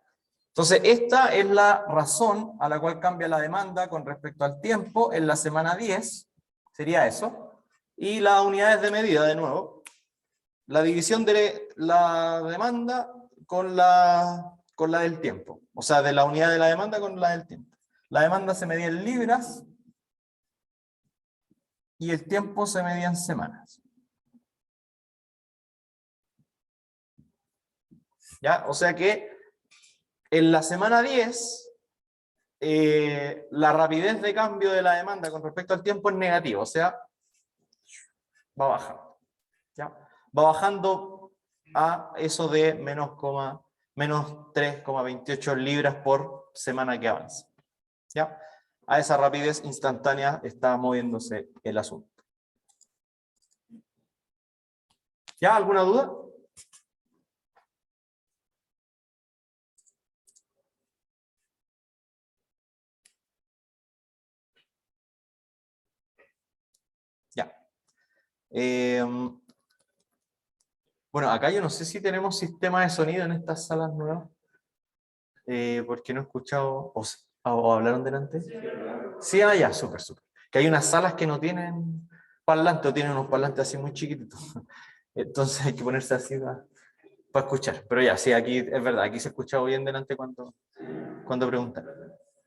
Entonces esta es la razón a la cual cambia la demanda con respecto al tiempo en la semana 10. Sería eso. Y las unidades de medida, de nuevo. La división de la demanda con la del tiempo. O sea, de la unidad de la demanda con la del tiempo. La demanda se medía en libras y el tiempo se medía en semanas. ¿Ya? O sea que en la semana 10, la rapidez de cambio de la demanda con respecto al tiempo es negativa, o sea, va bajando. ¿Ya? Va bajando a eso de menos 3,28 libras por semana que avanza. ¿Ya? A esa rapidez instantánea está moviéndose el asunto. ¿Ya? ¿Alguna duda? Ya. Bueno, acá yo no sé si tenemos sistema de sonido en estas salas nuevas. Porque no he escuchado. ¿O hablaron delante? Sí, ya, súper. Que hay unas salas que no tienen parlante o tienen unos parlantes así muy chiquititos. Entonces hay que ponerse así para escuchar. Pero ya, sí, aquí es verdad, aquí se escuchaba bien delante cuando preguntan.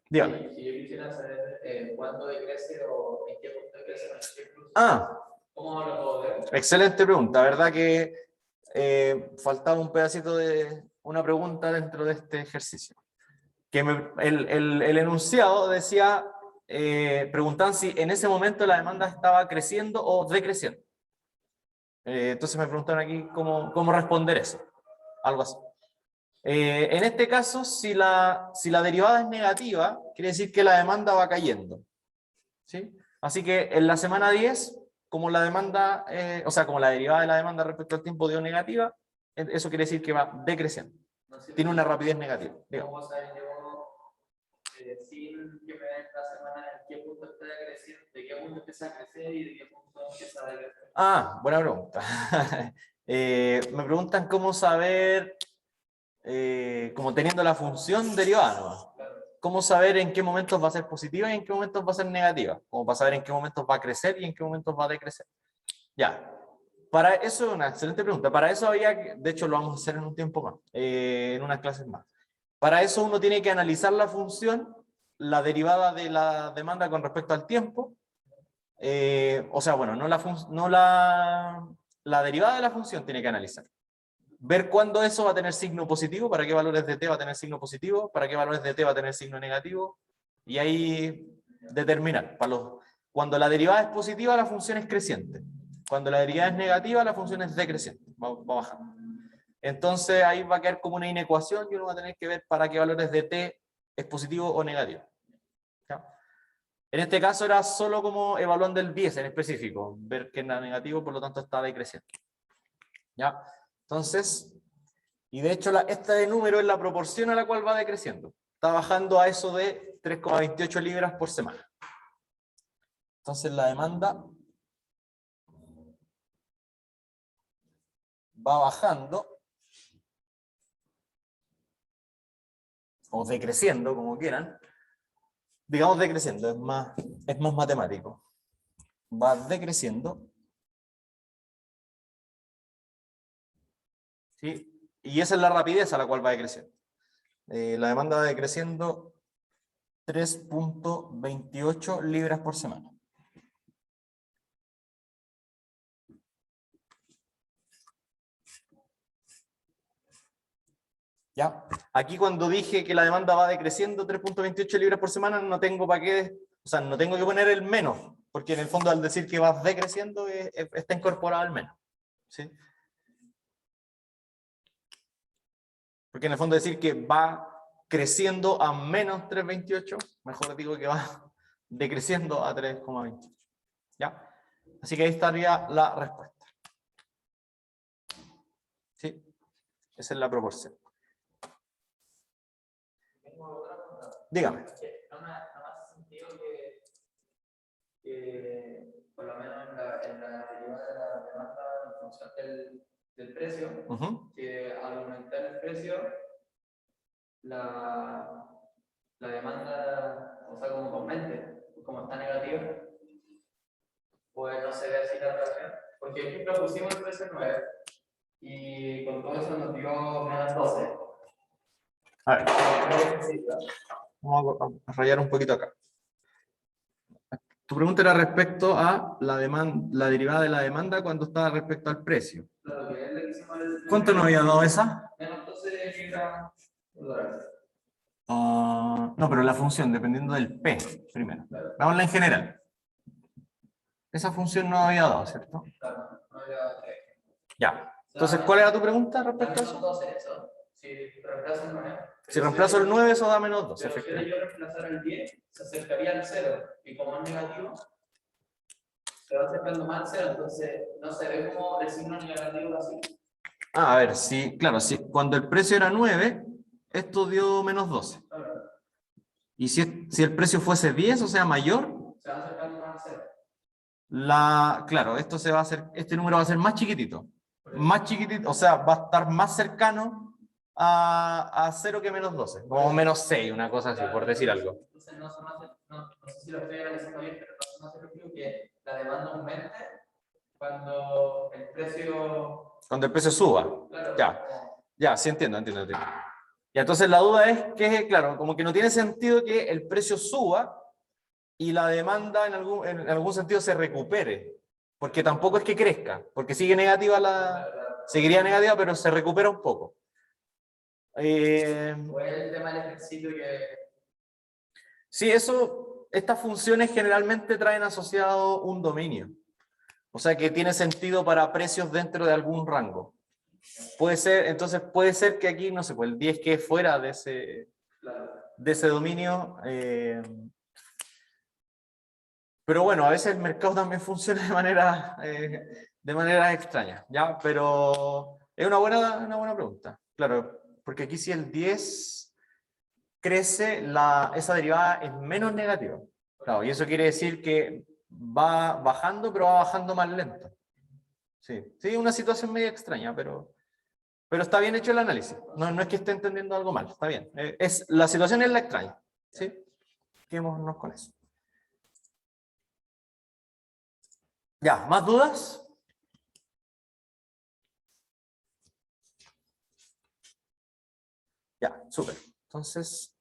Dígame. Si yo quisiera saber cuándo decrece o en qué punto decrece con el círculo. Ah, ¿Cómo lo puedo ver? excelente pregunta. ¿Verdad que faltaba un pedacito de una pregunta dentro de este ejercicio? Que el enunciado decía, preguntaban si en ese momento la demanda estaba creciendo o decreciendo. Entonces me preguntaron aquí cómo responder eso. Algo así. En este caso, si la derivada es negativa, quiere decir que la demanda va cayendo. ¿Sí? Así que en la semana 10, como la demanda, o sea, como la derivada de la demanda respecto al tiempo dio negativa, eso quiere decir que va decreciendo. No sé, Tiene una rapidez negativa. Digamos. ¿cómo saber yo, sin que me den la semana, en qué punto está decreciendo, de qué punto empieza a crecer y de qué punto empieza a decrecer? Ah, buena pregunta. Me preguntan cómo saber, como teniendo la función derivada nomás. Cómo saber en qué momentos va a ser positiva y en qué momentos va a ser negativa. Como para saber en qué momentos va a crecer y en qué momentos va a decrecer. Ya. Para eso es una excelente pregunta. Para eso había que, de hecho lo vamos a hacer en un tiempo más, en unas clases más. Para eso uno tiene que analizar la función, la derivada de la demanda con respecto al tiempo. O sea, bueno, la derivada de la función tiene que analizar. Ver cuándo eso va a tener signo positivo, para qué valores de t va a tener signo positivo, para qué valores de t va a tener signo negativo, y ahí determinar. Cuando la derivada es positiva, la función es creciente. Cuando la derivada es negativa, la función es decreciente, va bajando. Entonces ahí va a quedar como una inecuación y uno va a tener que ver para qué valores de t es positivo o negativo. ¿Ya? En este caso era solo como evaluando el 10 en específico, ver que era negativo, por lo tanto está decreciente. ¿Ya? Entonces, y de hecho este número es la proporción a la cual va decreciendo. Está bajando a eso de 3,28 libras por semana. Entonces la demanda va bajando, o decreciendo, como quieran. Digamos decreciendo, es más matemático. Va decreciendo. ¿Sí? Y esa es la rapidez a la cual va decreciendo. La demanda va decreciendo 3,28 libras por semana. ¿Ya? Aquí cuando dije que la demanda va decreciendo 3,28 libras por semana, no tengo para qué, o sea, no tengo que poner el menos, porque en el fondo al decir que va decreciendo está incorporado el menos. ¿Sí? Porque en el fondo decir que va creciendo a menos 3,28, mejor digo que va decreciendo a 3,28. ¿Ya? Así que ahí estaría la respuesta. ¿Sí? Esa es la proporción. Dígame. No me hace sentido que por lo menos en la derivada de la demanda en función del precio, que al aumentar el precio, la demanda, o sea, como que aumente, como está negativa, pues no se ve así la relación. Porque por ejemplo pusimos el precio 9 y con todo eso nos dio menos 12. A ver. Vamos a rayar un poquito acá. Tu pregunta era respecto a la derivada de la demanda cuando está respecto al precio. Claro, que es la que hicimos ¿Cuánto nos había dado esa? menos 12 libras por dólar. No, pero la función, dependiendo del P, primero. Veámosla en general. Esa función no había dado, ¿cierto? Claro, no había Ya. Entonces, ¿cuál era tu pregunta respecto a eso? 12 eso. Si reemplazo el 9. Si reemplazo el 9, eso da menos 12, Pero si efectivamente. yo reemplazara el 10, se acercaría al 0. Y como es negativo, se va acercando más al 0. Entonces, no se ve como el signo negativo así. A ver, sí, claro, sí. Cuando el precio era 9, esto dio menos 12. Claro. Y si el precio fuese 10, o sea, mayor, Se va acercando más al 0. claro, este número va a ser más chiquitito. Más chiquitito, o sea, va a estar más cercano a 0 que menos 12. Como menos 6, una cosa así, por decir algo. Entonces, no sé si lo estoy analizando bien, pero no se refiere que la demanda aumente cuando el precio suba. Claro, Ya, sí entiendo. Y entonces la duda es que, claro, como que no tiene sentido que el precio suba y la demanda en algún sentido se recupere, porque tampoco es que crezca, porque sigue negativa seguiría negativa, pero se recupera un poco. O es el tema del ejercicio que... Sí, estas funciones generalmente traen asociado un dominio. O sea que tiene sentido para precios dentro de algún rango. Entonces puede ser que aquí, no sé, pues el 10 que es fuera de ese dominio. Pero bueno, a veces el mercado también funciona de manera extraña, ¿ya? Pero es una buena pregunta. Claro, porque aquí si el 10 crece, esa derivada es menos negativa. Claro, y eso quiere decir que va bajando, pero va bajando más lento. Sí, una situación medio extraña, pero está bien hecho el análisis. No es que esté entendiendo algo mal, está bien. La situación es la extraña. ¿Sí? Quedémonos con eso. Ya, ¿más dudas? Ya, súper. Entonces,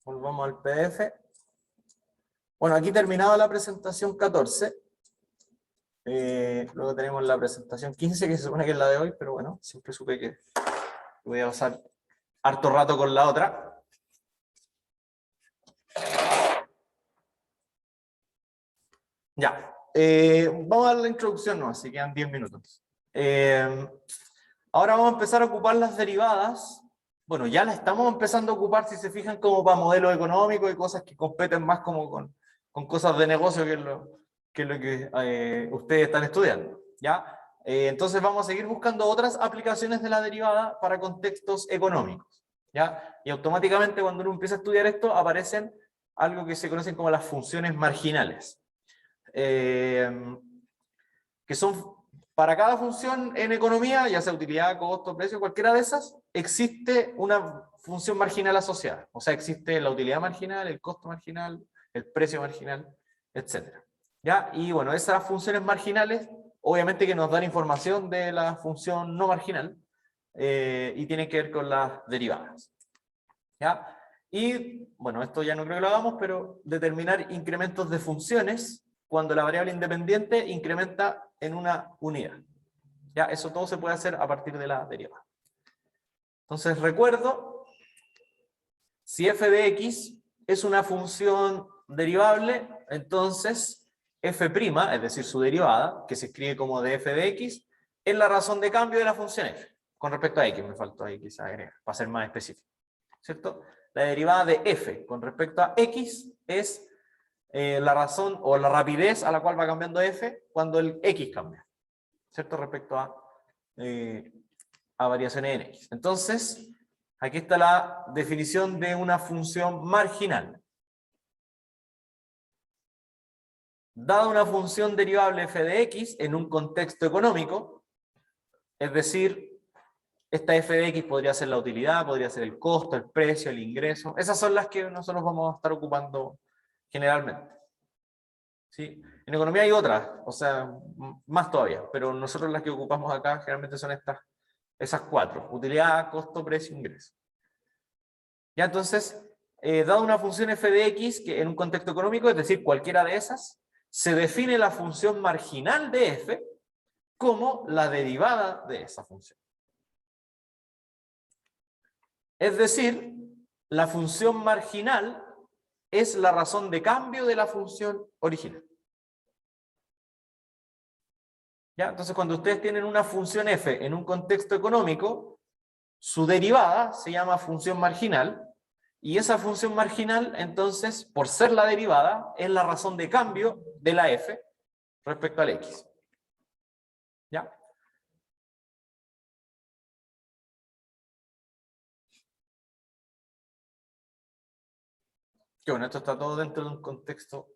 volvamos al PDF. Bueno, aquí terminaba la presentación 14. Luego tenemos la presentación 15, que se supone que es la de hoy, pero bueno, siempre supe que voy a pasar harto rato con la otra. Ya, vamos a dar la introducción, ¿no? Así quedan 10 minutos. Ahora vamos a empezar a ocupar las derivadas. Bueno, ya las estamos empezando a ocupar, si se fijan, como para modelos económicos y cosas que competen más como con cosas de negocio, que es lo que ustedes están estudiando, ¿ya? Entonces vamos a seguir buscando otras aplicaciones de la derivada para contextos económicos, ¿ya? Y automáticamente cuando uno empieza a estudiar esto, aparecen algo que se conocen como las funciones marginales. Que son, para cada función en economía, ya sea utilidad, costo, precio, cualquiera de esas, existe una función marginal asociada. O sea, existe la utilidad marginal, el costo marginal, el precio marginal, etc. ¿Ya? Y bueno, esas funciones marginales, obviamente que nos dan información de la función no marginal, y tienen que ver con las derivadas. ¿Ya? Y, bueno, esto ya no creo que lo hagamos, pero determinar incrementos de funciones cuando la variable independiente incrementa en una unidad. ¿Ya? Eso todo se puede hacer a partir de la derivada. Entonces recuerdo, si f de x es una función derivable, entonces f', es decir, su derivada, que se escribe como de f de x, es la razón de cambio de la función f. Con respecto a x, me faltó ahí quizás agregar, para ser más específico. ¿Cierto? La derivada de f con respecto a x es la razón o la rapidez a la cual va cambiando f cuando el x cambia, ¿cierto? Respecto a variaciones en x. Entonces, aquí está la definición de una función marginal. Dada una función derivable f de x en un contexto económico, es decir, esta f de x podría ser la utilidad, podría ser el costo, el precio, el ingreso. Esas son las que nosotros vamos a estar ocupando generalmente. ¿Sí? En economía hay otras, o sea, más todavía, pero nosotros las que ocupamos acá generalmente son esas cuatro: utilidad, costo, precio, ingreso. Ya, entonces, dado una función f de x que en un contexto económico, es decir, cualquiera de esas, se define la función marginal de f como la derivada de esa función. Es decir, la función marginal es la razón de cambio de la función original. ¿Ya? Entonces, cuando ustedes tienen una función f en un contexto económico, su derivada se llama función marginal, y esa función marginal, entonces, por ser la derivada, es la razón de cambio de la f respecto al x. ¿Ya? Que bueno, esto está todo dentro de un contexto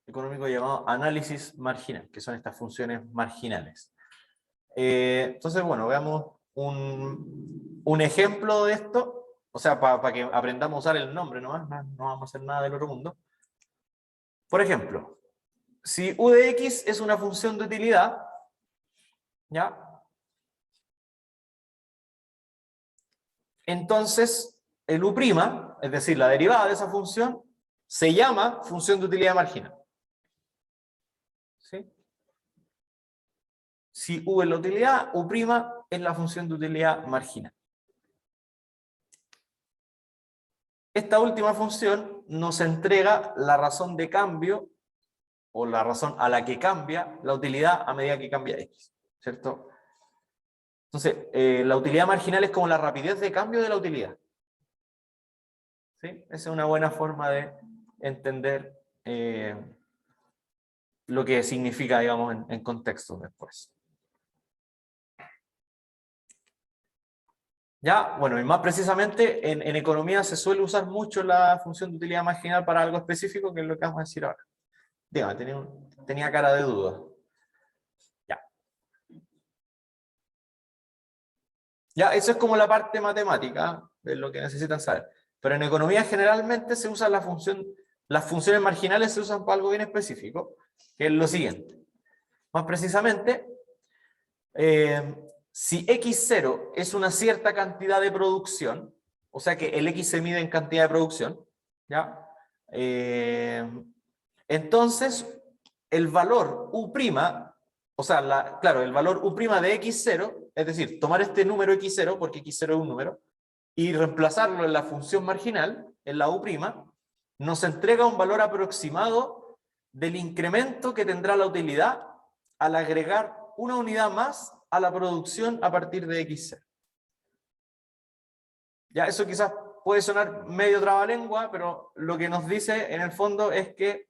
económico llamado análisis marginal, que son estas funciones marginales. Entonces, bueno, veamos un ejemplo de esto, o sea, para que aprendamos a usar el nombre nomás, no vamos a hacer nada del otro mundo. Por ejemplo, si u de x es una función de utilidad, ¿ya? Entonces, el U', es decir, la derivada de esa función, se llama función de utilidad marginal. ¿Sí? Si U es la utilidad, U' es la función de utilidad marginal. Esta última función nos entrega la razón de cambio, o la razón a la que cambia la utilidad a medida que cambia X, ¿cierto? Entonces, la utilidad marginal es como la rapidez de cambio de la utilidad. ¿Sí? Esa es una buena forma de entender lo que significa, digamos, en contexto después. Ya, bueno, y más precisamente en economía se suele usar mucho la función de utilidad marginal para algo específico, que es lo que vamos a decir ahora. Dígame, tenía cara de duda. Ya. Ya, eso es como la parte matemática, de lo que necesitan saber. Pero en economía generalmente se usa la función, las funciones marginales se usan para algo bien específico, que es lo siguiente. Más precisamente, si X0 es una cierta cantidad de producción, o sea que el X se mide en cantidad de producción, ¿ya? Entonces, el valor U', o sea, claro, el valor U' de X0, es decir, tomar este número X0, porque X0 es un número, y reemplazarlo en la función marginal, en la U', nos entrega un valor aproximado del incremento que tendrá la utilidad al agregar una unidad más a la producción a partir de X0. Ya, eso quizás puede sonar medio trabalengua, pero lo que nos dice en el fondo es que,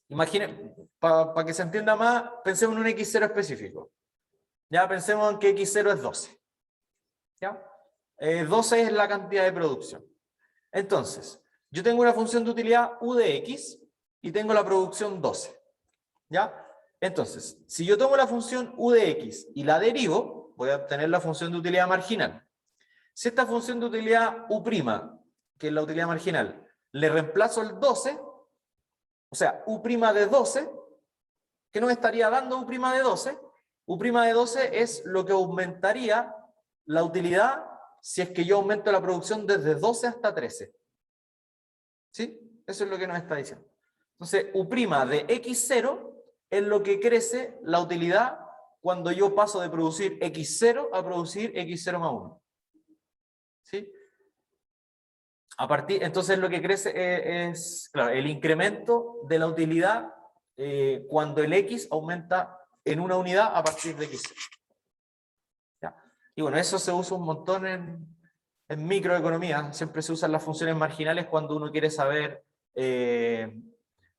imaginen, para que se entienda más, pensemos en un X0 específico. Ya, pensemos en que X0 es 12. ¿Ya? 12 es la cantidad de producción. Entonces, yo tengo una función de utilidad U de X y tengo la producción 12. ¿Ya? Entonces, si yo tomo la función U de X y la derivo, voy a obtener la función de utilidad marginal. Si esta función de utilidad U', que es la utilidad marginal, le reemplazo el 12, o sea, U' de 12, ¿qué nos estaría dando U' de 12? U' de 12 es lo que aumentaría la utilidad si es que yo aumento la producción desde 12 hasta 13. ¿Sí? Eso es lo que nos está diciendo. Entonces, U' de X0 es lo que crece la utilidad cuando yo paso de producir X0 a producir X0 más 1. ¿Sí? Entonces lo que crece es claro, el incremento de la utilidad cuando el X aumenta en una unidad a partir de X0. ¿Ya? Y bueno, eso se usa un montón en microeconomía. Siempre se usan las funciones marginales cuando uno quiere saber,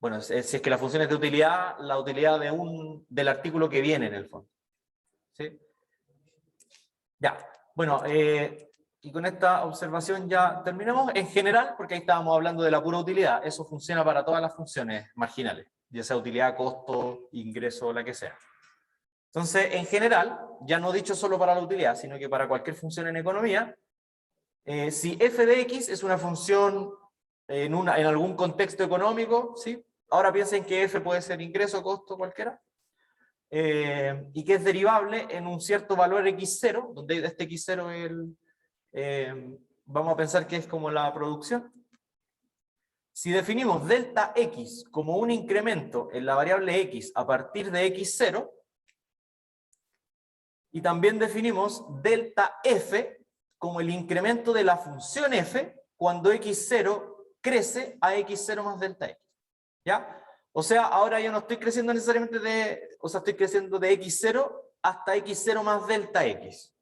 bueno, si es que la función es de utilidad, la utilidad del artículo que viene en el fondo. ¿Sí? Ya, bueno, y con esta observación ya terminamos. En general, porque ahí estábamos hablando de la pura utilidad, eso funciona para todas las funciones marginales, ya sea utilidad, costo, ingreso, la que sea. Entonces, en general, ya no dicho solo para la utilidad, sino que para cualquier función en economía, si f de x es una función en algún contexto económico, ¿sí? Ahora piensen que f puede ser ingreso, costo, cualquiera, y que es derivable en un cierto valor x0, donde este x0 es vamos a pensar que es como la producción. Si definimos delta x como un incremento en la variable x a partir de x0, y también definimos delta f como el incremento de la función f cuando x0 crece a x0 más delta x. ¿Ya? O sea, ahora yo no estoy creciendo necesariamente estoy creciendo de x0 hasta x0 más delta x.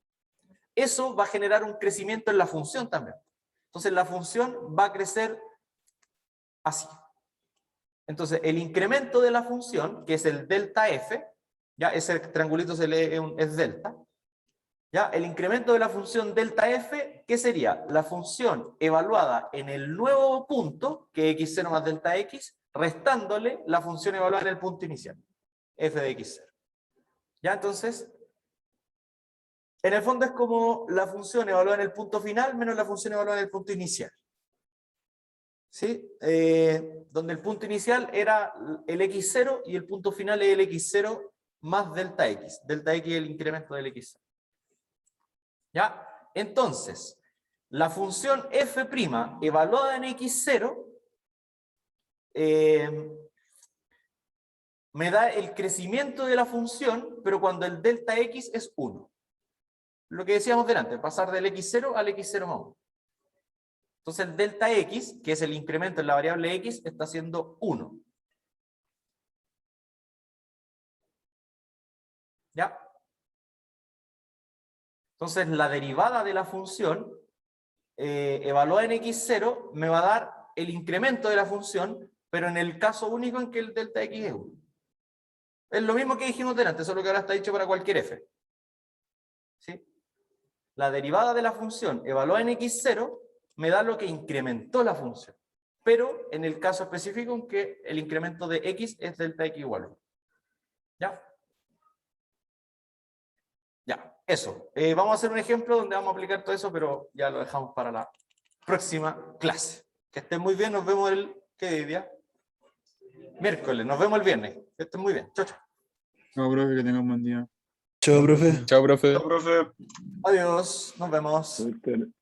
Eso va a generar un crecimiento en la función también. Entonces la función va a crecer así. Entonces el incremento de la función, que es el delta f, ya ese triangulito se lee, es delta, ya el incremento de la función delta f, ¿qué sería? La función evaluada en el nuevo punto, que es x0 más delta x, restándole la función evaluada en el punto inicial, f de x0. Ya, entonces, en el fondo es como la función evaluada en el punto final menos la función evaluada en el punto inicial. ¿Sí? Donde el punto inicial era el x0 y el punto final es el x0 más delta x. Delta x es el incremento del x0. ¿Ya? Entonces, la función f' evaluada en x0 me da el crecimiento de la función, pero cuando el delta x es 1. Lo que decíamos delante, pasar del x0 al x0 más 1. Entonces el delta x, que es el incremento en la variable x, está siendo 1. ¿Ya? Entonces la derivada de la función evaluada en x0 me va a dar el incremento de la función, pero en el caso único en que el delta x es 1. Es lo mismo que dijimos delante, solo que ahora está dicho para cualquier f. ¿Sí? La derivada de la función evaluada en x0 me da lo que incrementó la función, pero en el caso específico en que el incremento de x es delta x igual a 1. ¿Ya? Ya, eso. Vamos a hacer un ejemplo donde vamos a aplicar todo eso, pero ya lo dejamos para la próxima clase. Que estén muy bien, nos vemos ¿qué día? Miércoles, nos vemos el viernes. Que estén muy bien. Chao, chao. Chao, profe, que tengan un buen día. Chao, profe. Chao, profe. Chao, profe. Adiós, nos vemos. Suerte.